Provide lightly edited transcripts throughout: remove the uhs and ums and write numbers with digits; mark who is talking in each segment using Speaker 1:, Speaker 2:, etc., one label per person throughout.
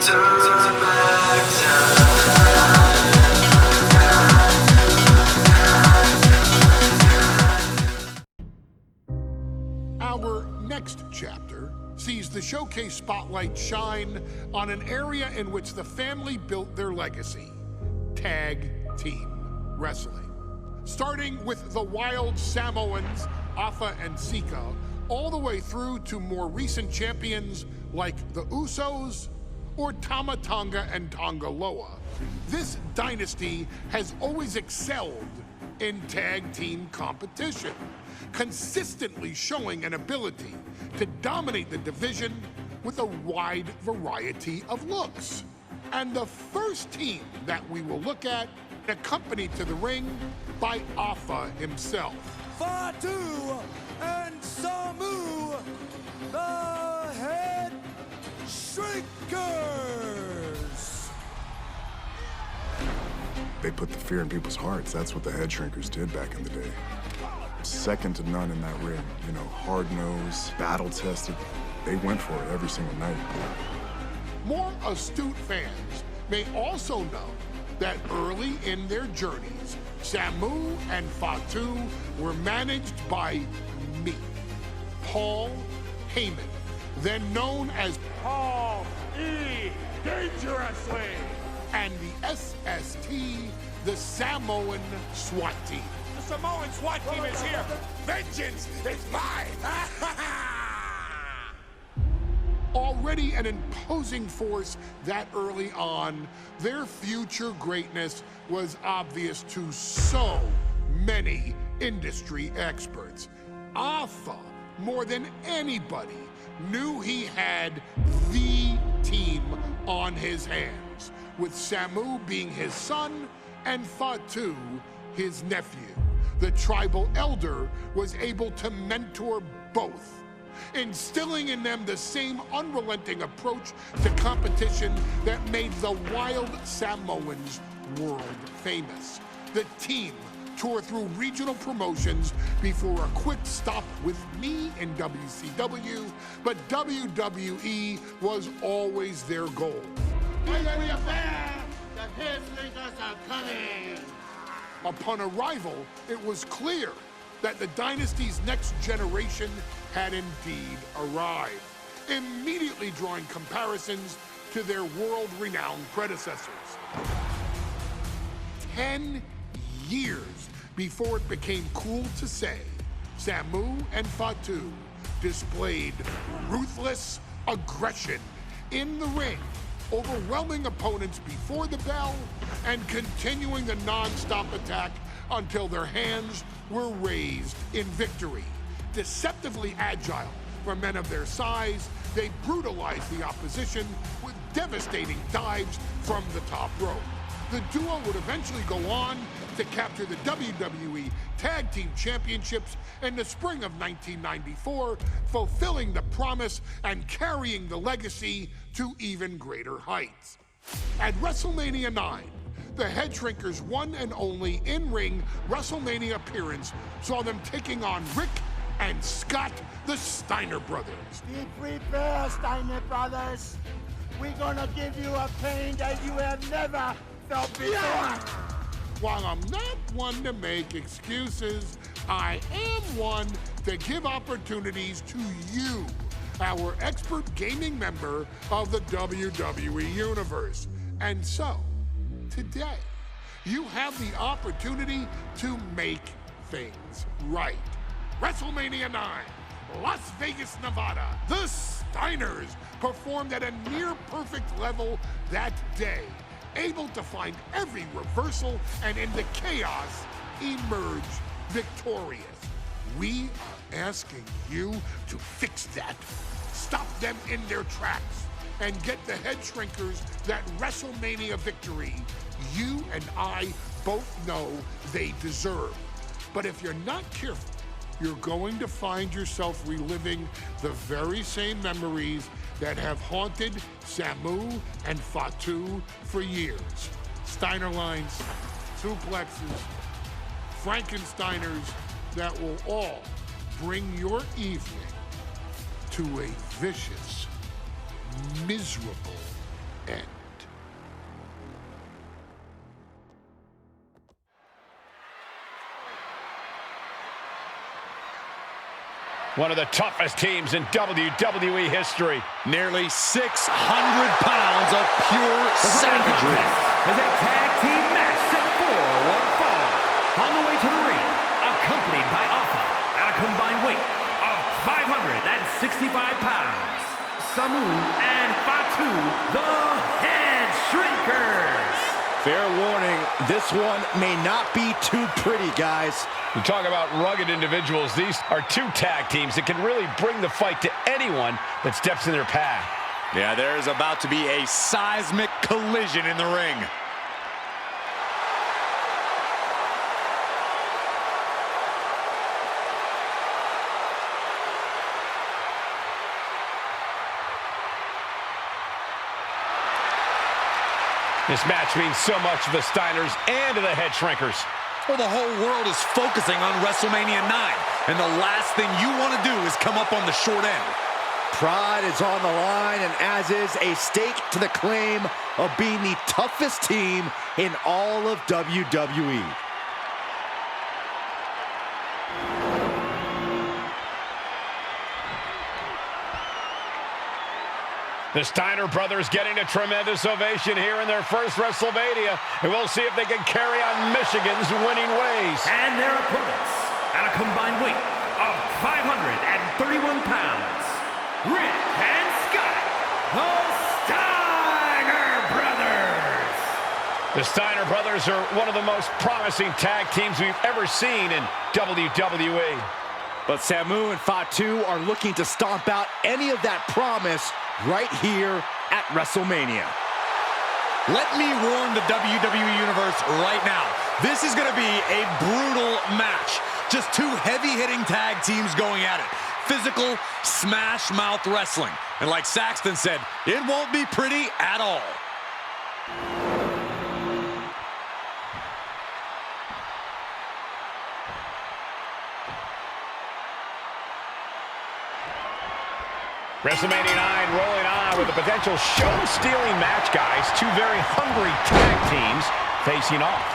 Speaker 1: turn back time.
Speaker 2: Our next chapter sees the showcase spotlight shine on an area in which the family built their legacy: tag team wrestling. Starting with the wild Samoans, Afa and Sika, all the way through to more recent champions like the Usos or Tama Tonga and Tonga Loa. This dynasty has always excelled in tag team competition, consistently showing an ability to dominate the division with a wide variety of looks. And the first team that we will look at, accompanied to the ring by Afa himself.
Speaker 3: Fatu and Samu, the Headshrinkers.
Speaker 4: They put the fear in people's hearts. That's what the Headshrinkers did back in the day. Second to none in that ring. You know, hard-nosed, battle-tested. They went for it every single night.
Speaker 2: More astute fans may also know that early in their journeys, Samu and Fatu were managed by me, Paul Heyman, then known as Paul E. Dangerously, and the SST, the Samoan SWAT team.
Speaker 3: The Samoan SWAT team is here. Vengeance is mine.
Speaker 2: Already an imposing force that early on, their future greatness was obvious to so many industry experts. Afa, more than anybody, knew he had the team on his hands, with Samu being his son and Fatu his nephew. The tribal elder was able to mentor both, instilling in them the same unrelenting approach to competition that made the wild Samoans world famous. The team toured through regional promotions before a quick stop with me in WCW, but WWE was always their goal.
Speaker 5: The Headshrinkers are coming!
Speaker 2: Upon arrival, it was clear that the Dynasty's next generation had indeed arrived, immediately drawing comparisons to their world-renowned predecessors. 10 years before it became cool to say, Samu and Fatu displayed ruthless aggression in the ring, overwhelming opponents before the bell and continuing the non-stop attack until their hands were raised in victory. Deceptively agile for men of their size, they brutalized the opposition with devastating dives from the top rope. The duo would eventually go on to capture the WWE Tag Team Championships in the spring of 1994, fulfilling the promise and carrying the legacy to even greater heights. At WrestleMania 9, the Headshrinkers' one and only in-ring WrestleMania appearance saw them taking on Rick and Scott, the Steiner Brothers.
Speaker 5: Be prepared, Steiner Brothers. We're gonna give you a pain that you have never felt before.
Speaker 2: While I'm not one to make excuses, I am one to give opportunities to you, our expert gaming member of the WWE Universe. And so, today, you have the opportunity to make things right. WrestleMania 9, Las Vegas, Nevada. The Steiners performed at a near-perfect level that day, able to find every reversal and in the chaos, emerge victorious. We are asking you to fix that. Stop them in their tracks and get the Headshrinkers that WrestleMania victory you and I both know they deserve. But if you're not careful, you're going to find yourself reliving the very same memories that have haunted Samu and Fatu for years. Steiner lines, suplexes, Frankensteiners that will all bring your evening to a vicious, miserable end.
Speaker 6: One of the toughest teams in WWE history.
Speaker 3: Nearly 600 pounds of pure savagery.
Speaker 7: As a tag team match set for one fall. On the way to the ring, accompanied by Alpha at a combined weight of 565 pounds. Samu and Fatu, the Headshrinkers.
Speaker 8: Fair warning, this one may not be too pretty, guys.
Speaker 6: You talk about rugged individuals. These are two tag teams that can really bring the fight to anyone that steps in their path.
Speaker 3: Yeah, there's about to be a seismic collision in the ring.
Speaker 6: This match means so much to the Steiners and to the Headshrinkers.
Speaker 3: Well, the whole world is focusing on WrestleMania 9, and the last thing you want to do is come up on the short end.
Speaker 8: Pride is on the line, and as is a stake to the claim of being the toughest team in all of WWE.
Speaker 6: The Steiner brothers getting a tremendous ovation here in their first WrestleMania, and we'll see if they can carry on Michigan's winning ways.
Speaker 7: And their opponents, at a combined weight of 531 pounds, Rick and Scott, the Steiner Brothers.
Speaker 6: The Steiner brothers are one of the most promising tag teams we've ever seen in WWE.
Speaker 8: But Samu and Fatu are looking to stomp out any of that promise right here at WrestleMania.
Speaker 3: Let me warn the WWE Universe right now. This is going to be a brutal match. Just two heavy-hitting tag teams going at it. Physical, smash-mouth wrestling. And like Saxton said, it won't be pretty at all.
Speaker 6: WrestleMania 9 rolling on with a potential show-stealing match, guys. Two very hungry tag teams facing off.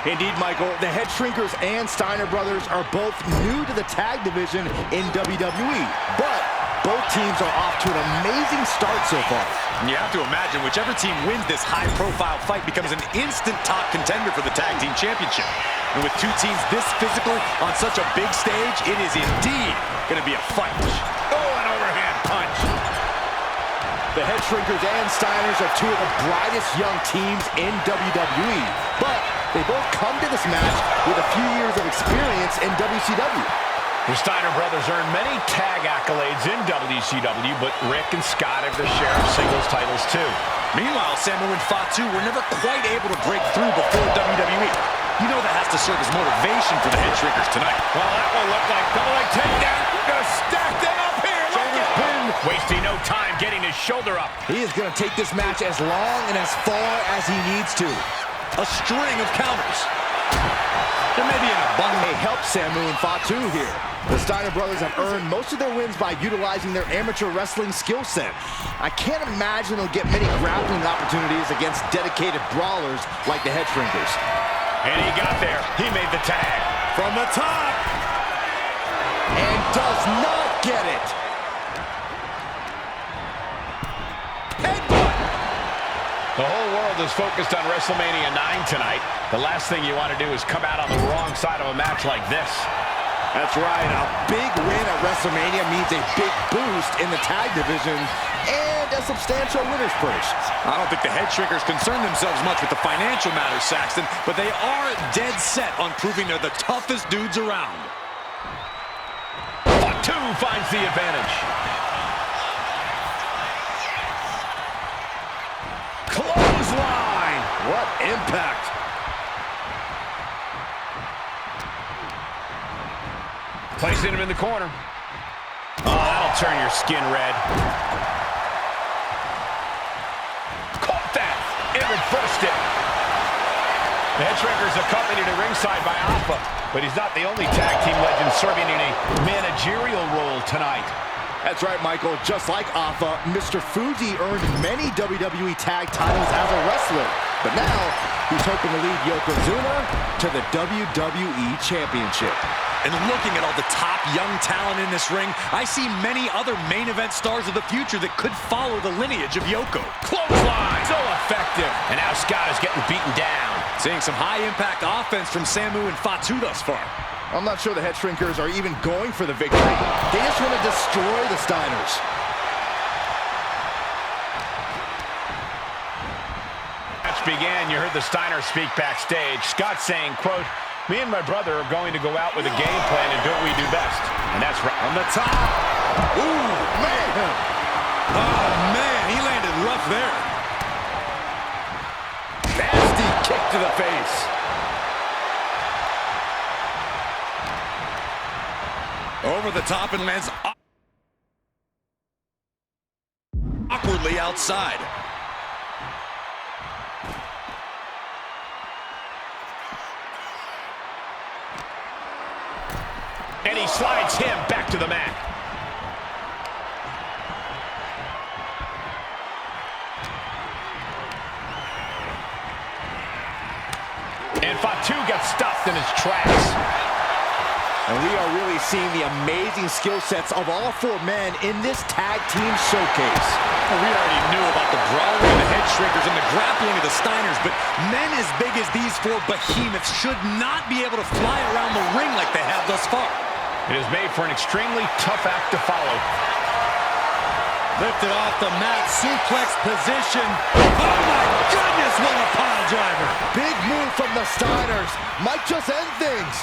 Speaker 8: Indeed, Michael, the Headshrinkers and Steiner brothers are both new to the tag division in WWE, but both teams are off to an amazing start so far.
Speaker 3: And you have to imagine whichever team wins this high-profile fight becomes an instant top contender for the tag team championship. And with two teams this physical on such a big stage, it is indeed going to be a fight. Oh, an overhand punch.
Speaker 8: The Headshrinkers and Steiners are two of the brightest young teams in WWE, but they both come to this match with a few years of experience in WCW.
Speaker 6: The Steiner brothers earned many tag accolades in WCW, but Rick and Scott have their share of singles titles too.
Speaker 3: Meanwhile, Samu and Fatu were never quite able to break through before WWE. You know that has to serve as motivation for the Headshrinkers tonight.
Speaker 6: Well, that will look like double leg takedown. Gonna stack them up here. Shoulder pin. Wasting no time getting his shoulder up.
Speaker 8: He is going to take this match as long and as far as he needs to.
Speaker 3: A string of counters. There may be an abundance.
Speaker 8: They help Samu and Fatu here. The Steiner brothers have earned most of their wins by utilizing their amateur wrestling skill set. I can't imagine they'll get many grappling opportunities against dedicated brawlers like the Headshrinkers.
Speaker 6: And he got there. He made the tag.
Speaker 3: From the top.
Speaker 8: And does not get it.
Speaker 3: Headbutt.
Speaker 6: The whole world is focused on WrestleMania 9 tonight. The last thing you want to do is come out on the wrong side of a match like this.
Speaker 8: That's right. A big win at WrestleMania means a big boost in the tag division and a substantial winner's purse.
Speaker 3: I don't think the Headshrinkers concern themselves much with the financial matters, Saxton, but they are dead set on proving they're the toughest dudes around.
Speaker 6: Fatu finds the advantage. Clothesline.
Speaker 8: What impact.
Speaker 6: Placing him in the corner. Oh, that'll turn your skin red. Caught that and reversed it. The Headshrinkers accompanied at ringside by Alpha, but he's not the only tag team legend serving in a managerial role tonight.
Speaker 8: That's right, Michael. Just like Alpha, Mr. Fuji earned many WWE tag titles as a wrestler. But now, he's hoping to lead Yokozuna to the WWE Championship.
Speaker 3: And looking at all the top young talent in this ring, I see many other main event stars of the future that could follow the lineage of Yoko.
Speaker 6: Clothesline, so effective. And now Scott is getting beaten down.
Speaker 3: Seeing some high-impact offense from Samu and Fatu thus far.
Speaker 8: I'm not sure the Headshrinkers are even going for the victory. They just want to destroy the Steiners.
Speaker 6: Match began, you heard the Steiners speak backstage. Scott saying, quote, "Me and my brother are going to go out with a game plan and do what we do best." And that's right.
Speaker 3: On the top. Ooh, man. Oh, man, he landed rough there.
Speaker 8: Nasty kick to the face.
Speaker 3: Over the top and lands awkwardly outside.
Speaker 6: And he slides him back to the mat. And Fatu gets stuffed in his tracks.
Speaker 8: And we are really seeing the amazing skill sets of all four men in this tag team showcase.
Speaker 3: Well, we already knew about the brawling of the Headshrinkers and the grappling of the Steiners, but men as big as these four behemoths should not be able to fly around the ring like they have thus far.
Speaker 6: It is made for an extremely tough act to follow.
Speaker 3: Lifted off the mat, suplex position. Oh my goodness, what a pile driver.
Speaker 8: Big move from the Steiners. Might just end things.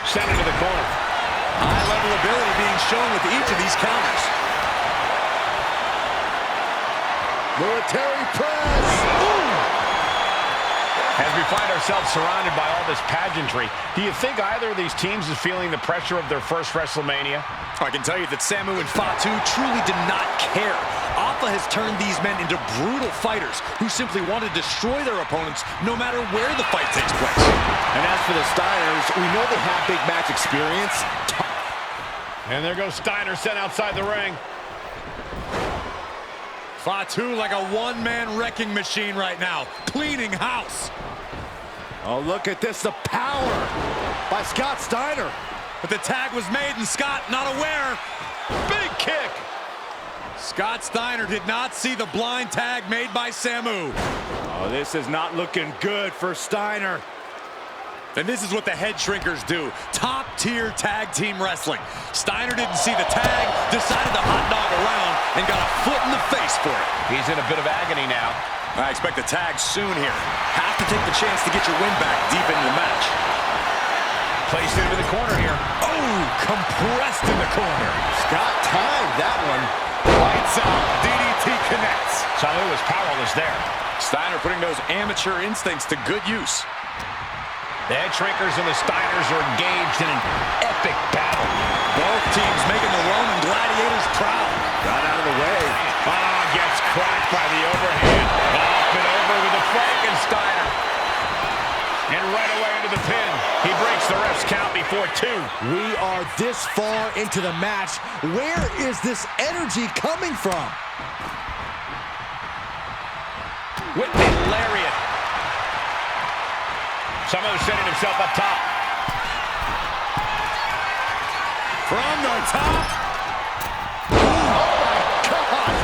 Speaker 6: Sent into the corner.
Speaker 3: High-level ability being shown with each of these counters.
Speaker 8: Military press. Ooh.
Speaker 6: As we find ourselves surrounded by all this pageantry, do you think either of these teams is feeling the pressure of their first WrestleMania?
Speaker 3: I can tell you that Samu and Fatu truly did not care. Alpha has turned these men into brutal fighters who simply want to destroy their opponents no matter where the fight takes place.
Speaker 8: And as for the Steiners, we know they have big match experience.
Speaker 6: And there goes Steiner sent outside the ring.
Speaker 3: Fatu like a one-man wrecking machine right now, cleaning house.
Speaker 8: Oh, look at this, the power by Scott Steiner.
Speaker 3: But the tag was made and Scott not aware.
Speaker 6: Big kick.
Speaker 3: Scott Steiner did not see the blind tag made by Samu.
Speaker 8: Oh, this is not looking good for Steiner.
Speaker 3: And this is what the Headshrinkers do. Top-tier tag team wrestling. Steiner didn't see the tag, decided to hot dog around, and got a foot in the face for it.
Speaker 6: He's in a bit of agony now.
Speaker 3: I expect a tag soon here. Have to take the chance to get your win back deep into the match.
Speaker 6: Placed into the corner here.
Speaker 3: Oh, compressed in the corner.
Speaker 8: Scott timed that one.
Speaker 3: Lights out. DDT connects.
Speaker 6: Samu was powerless there.
Speaker 3: Steiner putting those amateur instincts to good use.
Speaker 6: The Headshrinkers and the Steiners are engaged in an epic battle.
Speaker 3: Both teams making the Roman gladiators proud.
Speaker 8: Got out of the way.
Speaker 6: Gets cracked by the overhand. Up and over with the Frankensteiner. And right away into the pin. He breaks the ref's count before 2.
Speaker 8: We are this far into the match. Where is this energy coming from?
Speaker 6: Whipping lariat. Samu setting himself up top.
Speaker 3: From the top.
Speaker 8: Oh my God!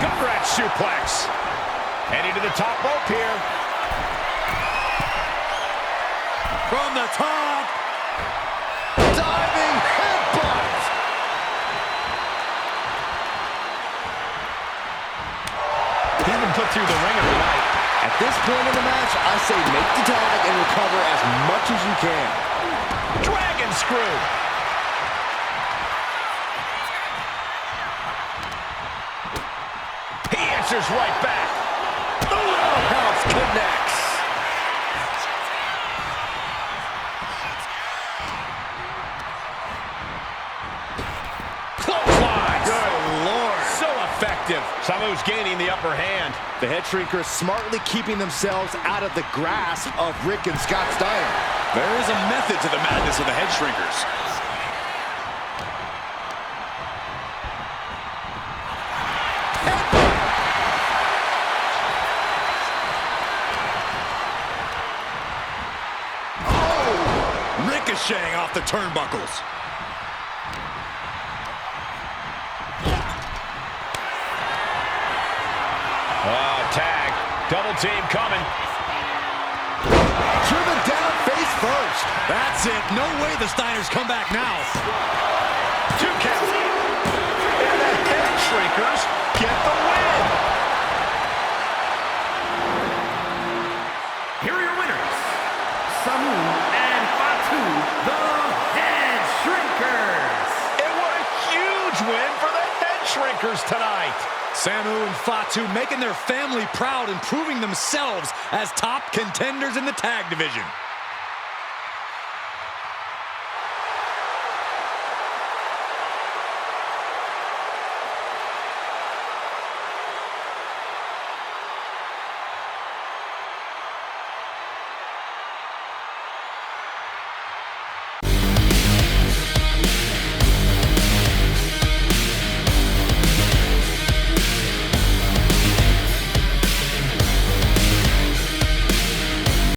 Speaker 6: Gut-wrench suplex. Heading to the top rope here.
Speaker 3: From the top.
Speaker 8: Diving headbutt.
Speaker 6: He's been put through the ringer tonight.
Speaker 8: At this point in the match, I say make the tag and recover as much as you can.
Speaker 6: Dragon screw. He answers right back.
Speaker 8: The roundhouse connects.
Speaker 6: Clothesline.
Speaker 8: Good
Speaker 6: Samu's gaining the upper hand.
Speaker 8: The Headshrinkers smartly keeping themselves out of the grasp of Rick and Scott Steiner.
Speaker 3: There is a method to the madness of the Headshrinkers. Oh! Ricocheting off the turnbuckles.
Speaker 6: Tag. Double team coming.
Speaker 8: Driven down face first.
Speaker 3: That's it. No way the Steiners come back now.
Speaker 6: 2 count. And the Headshrinkers get the win.
Speaker 7: Here are your winners, Samu and Fatu, the Headshrinkers.
Speaker 6: And what a huge win for the Headshrinkers tonight.
Speaker 3: Samu and Fatu making their family proud and proving themselves as top contenders in the tag division.